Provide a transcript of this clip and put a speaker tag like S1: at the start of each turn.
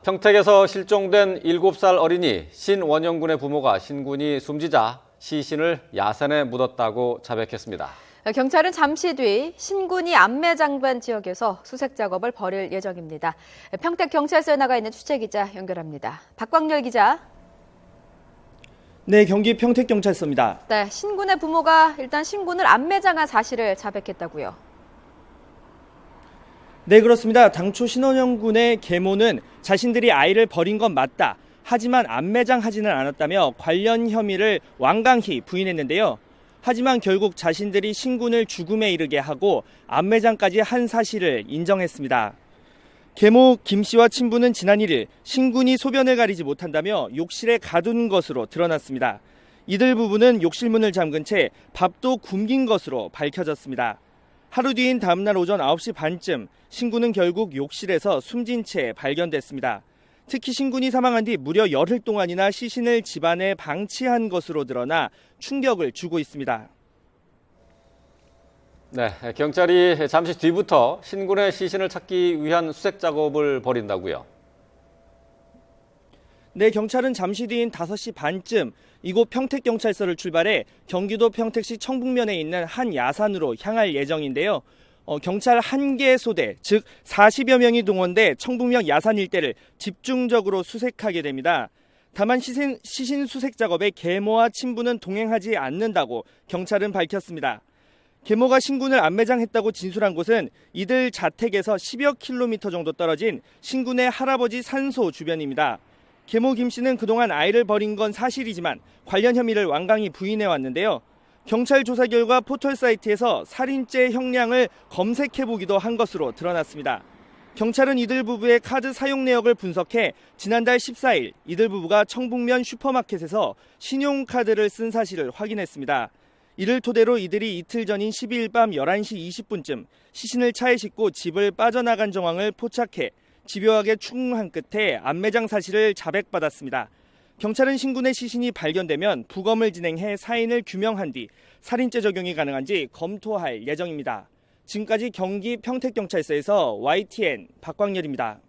S1: 평택에서 실종된 7살 어린이 신원영군의 부모가 신군이 숨지자 시신을 야산에 묻었다고 자백했습니다.
S2: 경찰은 잠시 뒤 신군이 안매장반 지역에서 수색 작업을 벌일 예정입니다. 평택경찰서에 나가 있는 취재기자 연결합니다. 박광열 기자.
S3: 네, 경기 평택경찰서입니다.
S2: 네, 신군의 부모가 일단 신군을 안매장한 사실을 자백했다고요.
S3: 네, 그렇습니다. 당초 신원영 군의 계모는 자신들이 아이를 버린 건 맞다. 하지만 안매장하지는 않았다며 관련 혐의를 완강히 부인했는데요. 하지만 결국 자신들이 신군을 죽음에 이르게 하고 안매장까지 한 사실을 인정했습니다. 계모 김 씨와 친부는 지난 1일 신군이 소변을 가리지 못한다며 욕실에 가둔 것으로 드러났습니다. 이들 부부는 욕실문을 잠근 채 밥도 굶긴 것으로 밝혀졌습니다. 하루 뒤인 다음날 오전 9시 반쯤 신군은 결국 욕실에서 숨진 채 발견됐습니다. 특히 신군이 사망한 뒤 무려 열흘 동안이나 시신을 집안에 방치한 것으로 드러나 충격을 주고 있습니다.
S1: 네, 경찰이 잠시 뒤부터 신군의 시신을 찾기 위한 수색 작업을 벌인다고요.
S3: 네, 경찰은 잠시 뒤인 5시 반쯤 이곳 평택경찰서를 출발해 경기도 평택시 청북면에 있는 한 야산으로 향할 예정인데요. 경찰 1개 소대, 즉 40여 명이 동원돼 청북면 야산 일대를 집중적으로 수색하게 됩니다. 다만 시신 수색 작업에 계모와 친부는 동행하지 않는다고 경찰은 밝혔습니다. 계모가 신군을 안매장했다고 진술한 곳은 이들 자택에서 10여 킬로미터 정도 떨어진 신군의 할아버지 산소 주변입니다. 계모 김 씨는 그동안 아이를 버린 건 사실이지만 관련 혐의를 완강히 부인해 왔는데요. 경찰 조사 결과 포털 사이트에서 살인죄 형량을 검색해보기도 한 것으로 드러났습니다. 경찰은 이들 부부의 카드 사용 내역을 분석해 지난달 14일 이들 부부가 청북면 슈퍼마켓에서 신용카드를 쓴 사실을 확인했습니다. 이를 토대로 이들이 이틀 전인 12일 밤 11시 20분쯤 시신을 차에 싣고 집을 빠져나간 정황을 포착해 집요하게 추궁한 끝에 안매장 사실을 자백받았습니다. 경찰은 신군의 시신이 발견되면 부검을 진행해 사인을 규명한 뒤 살인죄 적용이 가능한지 검토할 예정입니다. 지금까지 경기 평택경찰서에서 YTN 박광열입니다.